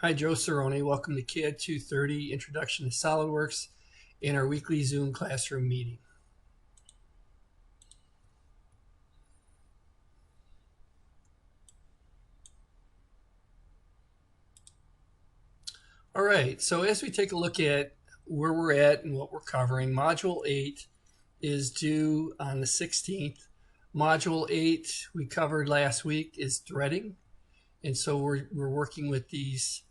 Hi, Joe Cerrone. Welcome to CAD 230 Introduction to SolidWorks in our weekly Zoom classroom meeting. All right, so as we take a look at where we're at and what we're covering, Module 8 is due on the 16th. Module 8 we covered last week is threading, and so we're working with these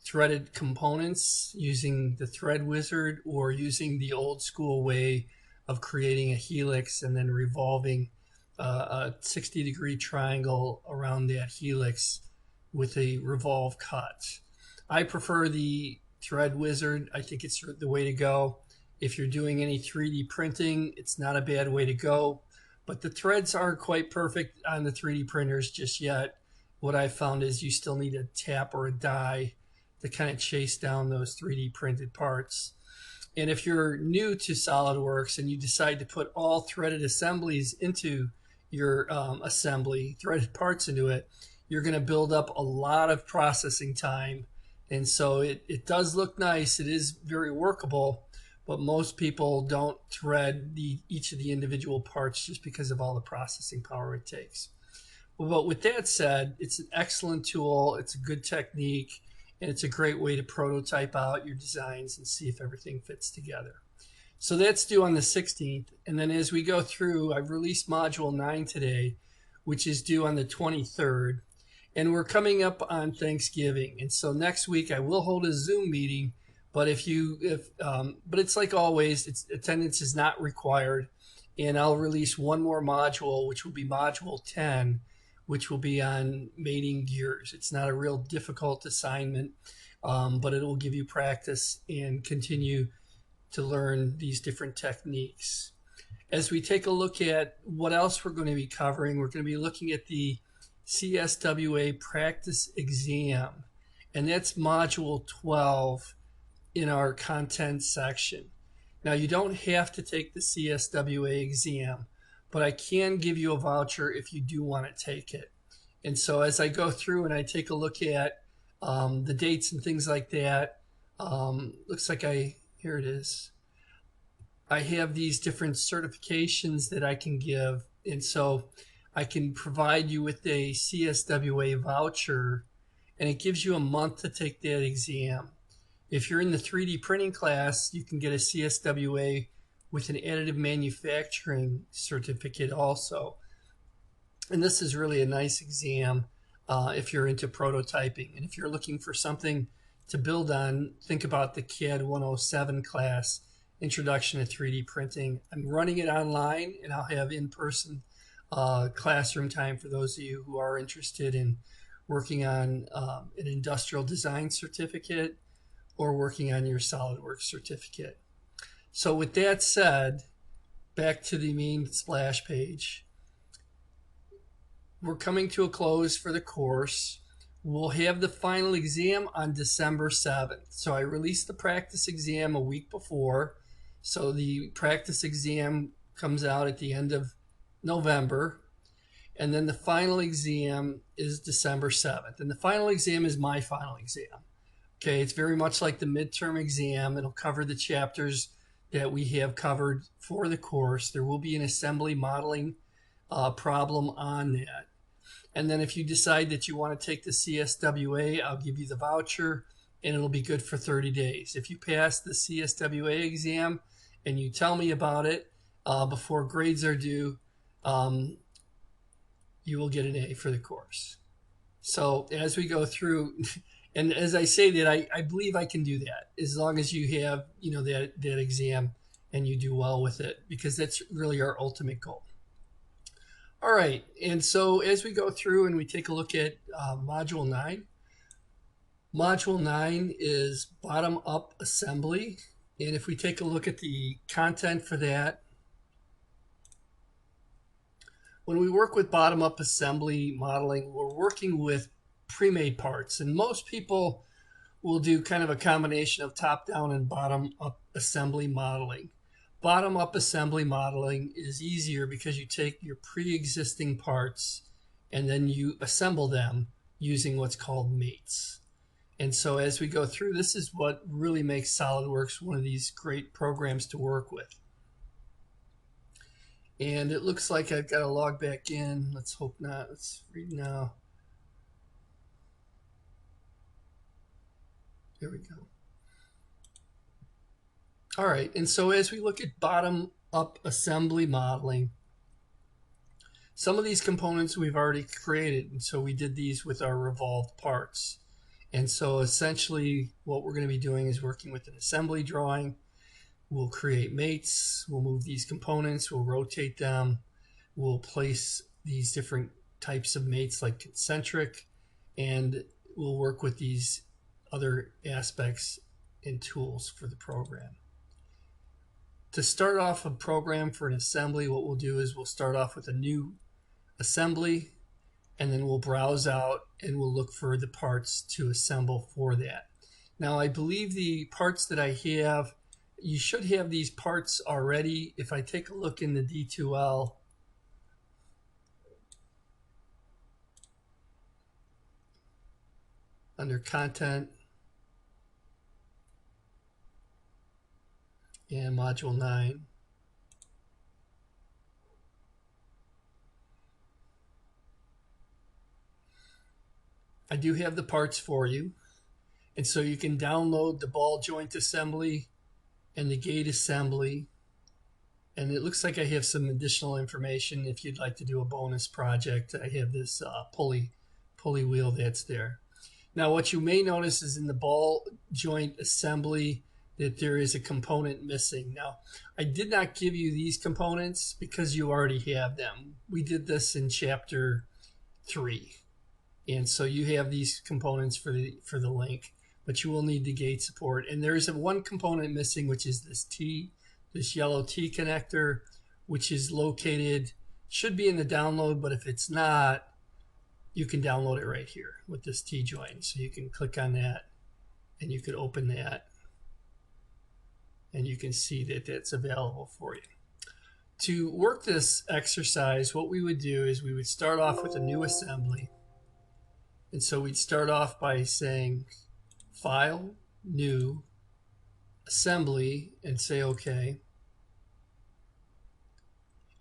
threaded components using the thread wizard or using the old school way of creating a helix and then revolving a 60-degree triangle around that helix with a revolve cut. I prefer the thread wizard. I think it's the way to go. If you're doing any 3D printing, it's not a bad way to go, but the threads aren't quite perfect on the 3D printers just yet. What I found is you still need a tap or a die to kind of chase down those 3D printed parts. And if you're new to SolidWorks and you decide to put all threaded assemblies into your assembly, threaded parts into it, you're going to build up a lot of processing time. And so it does look nice. It is very workable, but most people don't thread each of the individual parts just because of all the processing power it takes. But with that said, it's an excellent tool. It's a good technique, and it's a great way to prototype out your designs and see if everything fits together. So that's due on the 16th. And then as we go through, I've released Module 9 today, which is due on the 23rd. And we're coming up on Thanksgiving. And so next week I will hold a Zoom meeting, but but it's like always, attendance is not required. And I'll release one more module, which will be Module 10, which will be on mating gears. It's not a real difficult assignment, but it will give you practice and continue to learn these different techniques. As we take a look at what else we're going to be covering, we're going to be looking at the CSWA practice exam, and that's Module 12 in our content section. Now, you don't have to take the CSWA exam, but I can give you a voucher if you do want to take it. And so as I go through and I take a look at the dates and things like that, looks like here it is. I have these different certifications that I can give. And so I can provide you with a CSWA voucher, and it gives you a month to take that exam. If you're in the 3D printing class, you can get a CSWA with an additive manufacturing certificate also. And this is really a nice exam if you're into prototyping. And if you're looking for something to build on, think about the CAD 107 class, Introduction to 3D Printing. I'm running it online, and I'll have in-person classroom time for those of you who are interested in working on an industrial design certificate or working on your SolidWorks certificate. So with that said, back to the main splash page. We're coming to a close for the course. We'll have the final exam on December 7th. So I released the practice exam a week before. So the practice exam comes out at the end of November. And then the final exam is December 7th. And the final exam is my final exam. Okay, it's very much like the midterm exam. It'll cover the chapters that we have covered for the course. There will be an assembly modeling problem on that. And then if you decide that you want to take the CSWA, I'll give you the voucher, and it'll be good for 30 days. If you pass the CSWA exam and you tell me about it before grades are due, you will get an A for the course. So as we go through, and as I say that, I believe I can do that as long as you have, that exam and you do well with it, because that's really our ultimate goal. All right, and so as we go through and we take a look at Module 9, Module 9 is bottom-up assembly. And if we take a look at the content for that, when we work with bottom-up assembly modeling, we're working with pre-made parts. And most people will do kind of a combination of top-down and bottom-up assembly modeling. Bottom-up assembly modeling is easier because you take your pre-existing parts and then you assemble them using what's called mates. And so as we go through, this is what really makes SolidWorks one of these great programs to work with. And it looks like I've got to log back in. Let's hope not. Let's read now. There we go. All right, and so as we look at bottom-up assembly modeling, some of these components we've already created, and so we did these with our revolved parts. And so essentially what we're going to be doing is working with an assembly drawing. We'll create mates, we'll move these components, we'll rotate them, we'll place these different types of mates like concentric, and we'll work with these other aspects and tools for the program. To start off a program for an assembly, what we'll do is we'll start off with a new assembly, and then we'll browse out and we'll look for the parts to assemble for that. Now I believe the parts that I have, you should have these parts already. If I take a look in the D2L, under content and module 9, I do have the parts for you. And so you can download the ball joint assembly and the gate assembly. And it looks like I have some additional information if you'd like to do a bonus project. I have this pulley wheel that's there. Now what you may notice is in the ball joint assembly that there is a component missing. Now I did not give you these components because you already have them. We did this in chapter 3. And so you have these components for the link, but you will need the gate support. And there is one component missing, which is this yellow T connector, which is located, should be in the download, but if it's not, you can download it right here with this T joint. So you can click on that and you can open that and you can see that that's available for you. To work this exercise, what we would do is we would start off with a new assembly. And so we'd start off by saying File, New, Assembly, and say OK.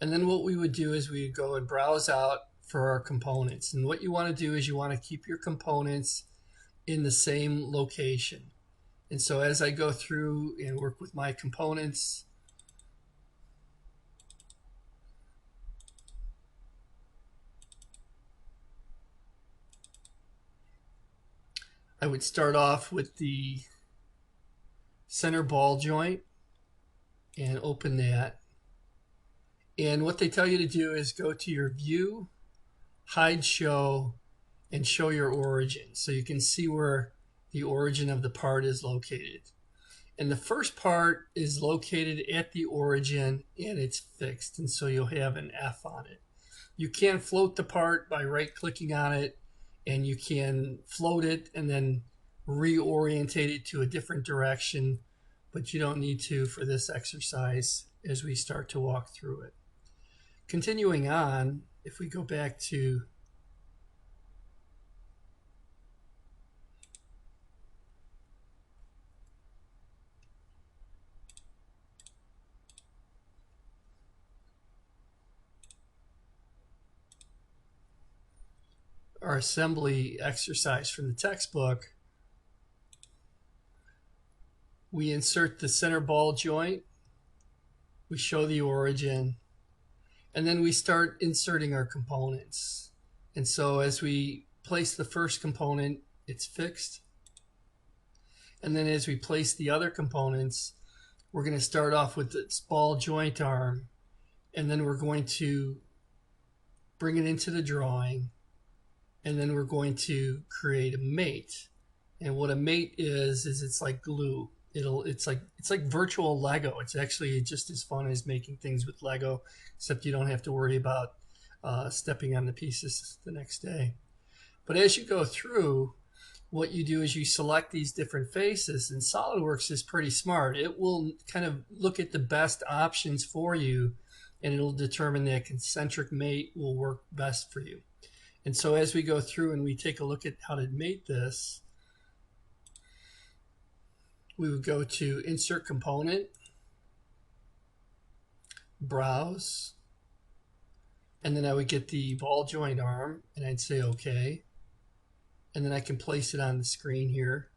And then what we would do is we would go and browse out for our components. And what you want to do is you want to keep your components in the same location. And so as I go through and work with my components, I would start off with the center ball joint and open that. And what they tell you to do is go to your view, hide show, and show your origin. So you can see where the origin of the part is located. And the first part is located at the origin and it's fixed. And so you'll have an F on it. You can float the part by right-clicking on it, and you can float it and then reorientate it to a different direction, but you don't need to for this exercise as we start to walk through it. Continuing on, if we go back to our assembly exercise from the textbook, we insert the center ball joint, we show the origin, and then we start inserting our components. And so as we place the first component, it's fixed. And then as we place the other components, we're going to start off with this ball joint arm, and then we're going to bring it into the drawing, and then we're going to create a mate. And what a mate is it's like glue. It's like virtual Lego. It's actually just as fun as making things with Lego, except you don't have to worry about stepping on the pieces the next day. But as you go through, what you do is you select these different faces, and SolidWorks is pretty smart. It will kind of look at the best options for you, and it'll determine that concentric mate will work best for you. And so as we go through and we take a look at how to mate this, we would go to Insert Component, Browse, and then I would get the ball joint arm, and I'd say OK. And then I can place it on the screen here.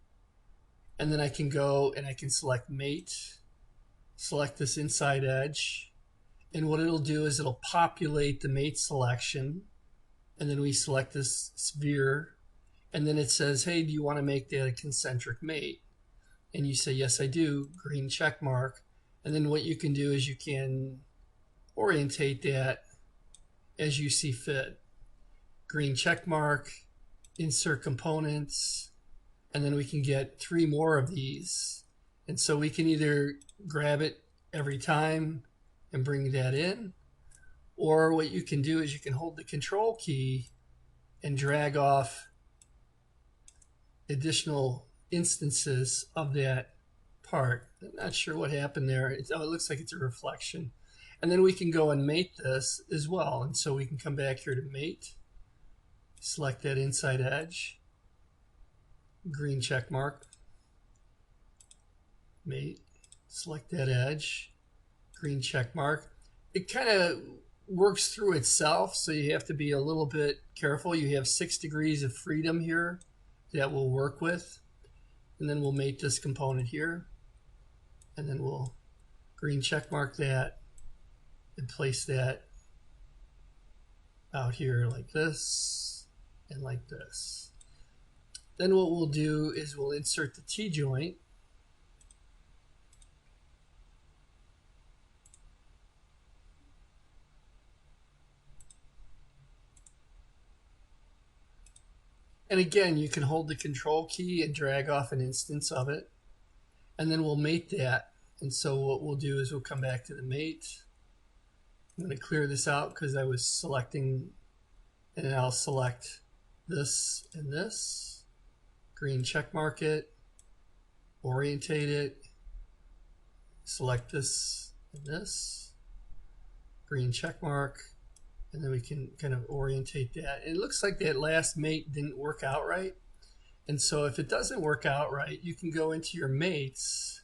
And then I can go and I can select Mate, select this inside edge, and what it'll do is it'll populate the mate selection, and then we select this sphere, and then it says, hey, do you want to make that a concentric mate? And you say, yes, I do, green check mark. And then what you can do is you can orientate that as you see fit. Green check mark, insert components, and then we can get 3 more of these. And so we can either grab it every time and bring that in, or what you can do is you can hold the control key and drag off additional instances of that part. I'm not sure what happened there. It looks like it's a reflection. And then we can go and mate this as well. And so we can come back here to mate, select that inside edge, green check mark, mate, select that edge, green check mark. It kind of works through itself, so you have to be a little bit careful. You have 6 degrees of freedom here that we'll work with. And then we'll mate this component here. And then we'll green check mark that and place that out here like this and like this. Then what we'll do is we'll insert the T-joint. And again, you can hold the control key and drag off an instance of it. And then we'll mate that. And so what we'll do is we'll come back to the mate. I'm going to clear this out because I was selecting, and I'll select this and this. Green check mark it, orientate it, select this and this, green check mark, and then we can kind of orientate that. It looks like that last mate didn't work out right. And so if it doesn't work out right, you can go into your mates.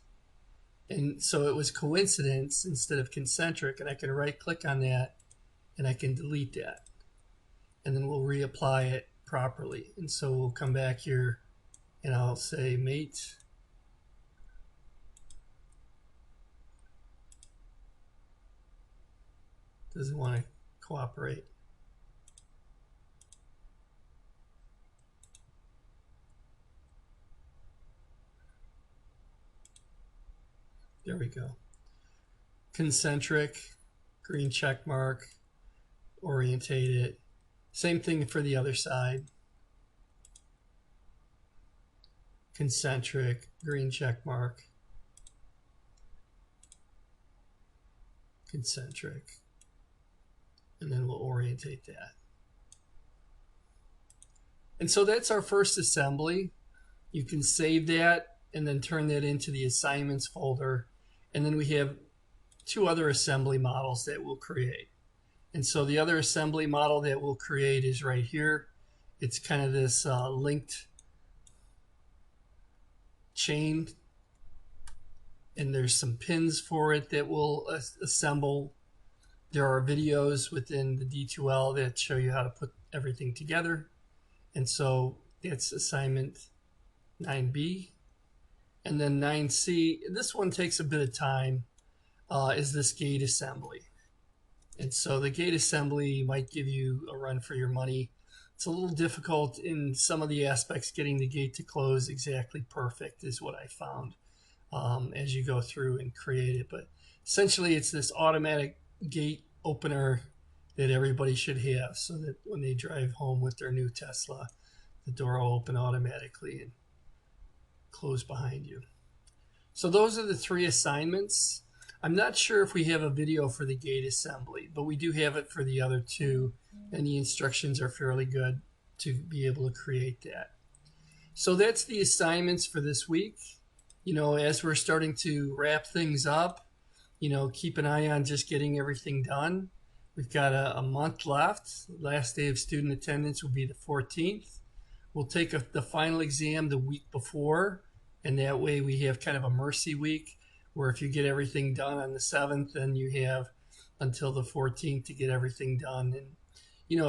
And so it was coincidence instead of concentric, and I can right click on that and I can delete that. And then we'll reapply it properly. And so we'll come back here and I'll say mate. Doesn't want to cooperate. There we go. Concentric, green check mark, orientate it. Same thing for the other side. Concentric, green check mark, concentric, and then we'll orientate that. And so that's our first assembly. You can save that and then turn that into the assignments folder. And then we have 2 other assembly models that we'll create. And so the other assembly model that we'll create is right here. It's kind of this linked chain, and there's some pins for it that we'll assemble. There are videos within the D2L that show you how to put everything together. And so it's assignment 9B. And then 9C, this one takes a bit of time, is this gate assembly. And so the gate assembly might give you a run for your money. It's a little difficult in some of the aspects. Getting the gate to close exactly perfect is what I found as you go through and create it. But essentially it's this automatic gate opener that everybody should have, so that when they drive home with their new Tesla, the door will open automatically and close behind you. So those are the 3 assignments. I'm not sure if we have a video for the gate assembly, but we do have it for the other 2, and the instructions are fairly good to be able to create that. So that's the assignments for this week. You know, as we're starting to wrap things up, you know, keep an eye on just getting everything done. We've got a month left. The last day of student attendance will be the 14th. We'll take the final exam the week before And that way we have kind of a mercy week where if you get everything done on the 7th, then you have until the 14th to get everything done. And,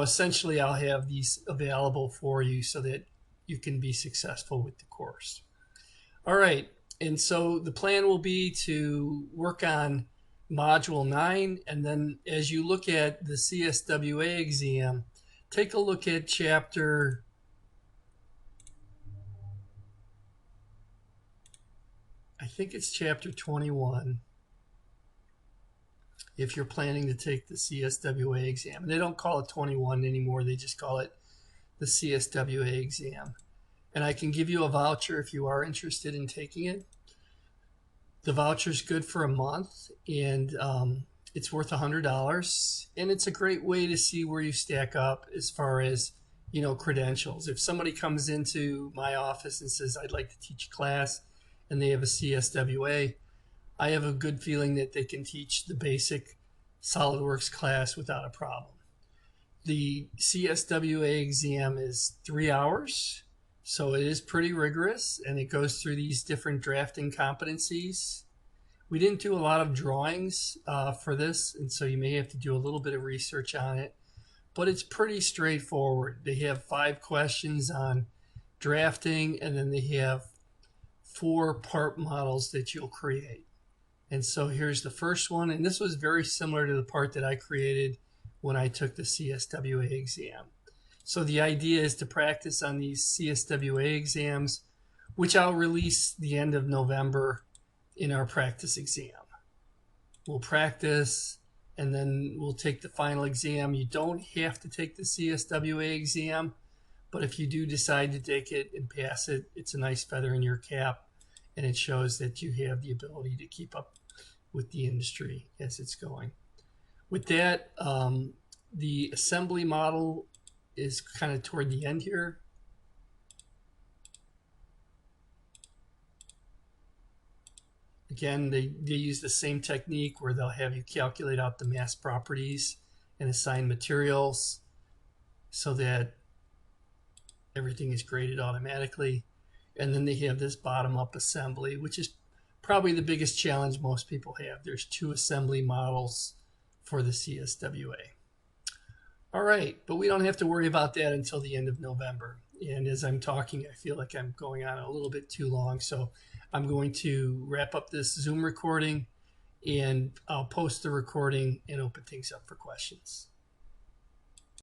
essentially I'll have these available for you so that you can be successful with the course. All right. And so the plan will be to work on Module 9. And then as you look at the CSWA exam, take a look at Chapter I think it's Chapter 21 if you're planning to take the CSWA exam. And they don't call it 21 anymore. They just call it the CSWA exam. And I can give you a voucher if you are interested in taking it. The voucher's good for a month, and it's worth $100. And it's a great way to see where you stack up as far as, credentials. If somebody comes into my office and says, I'd like to teach a class, and they have a CSWA, I have a good feeling that they can teach the basic SolidWorks class without a problem. The CSWA exam is 3 hours, so it is pretty rigorous, and it goes through these different drafting competencies. We didn't do a lot of drawings for this, and so you may have to do a little bit of research on it, but it's pretty straightforward. They have 5 questions on drafting, and then they have 4 part models that you'll create. And so here's the first one, and this was very similar to the part that I created when I took the CSWA exam. So the idea is to practice on these CSWA exams, which I'll release the end of November in our practice exam. We'll practice, and then we'll take the final exam. You don't have to take the CSWA exam, but if you do decide to take it and pass it, it's a nice feather in your cap, and it shows that you have the ability to keep up with the industry as it's going. With that, the assembly model is kind of toward the end here. Again, they use the same technique where they'll have you calculate out the mass properties and assign materials so that everything is graded automatically. And then they have this bottom-up assembly, which is probably the biggest challenge most people have. There's 2 assembly models for the CSWA. All right, but we don't have to worry about that until the end of November. And as I'm talking, I feel like I'm going on a little bit too long, so I'm going to wrap up this Zoom recording, and I'll post the recording and open things up for questions.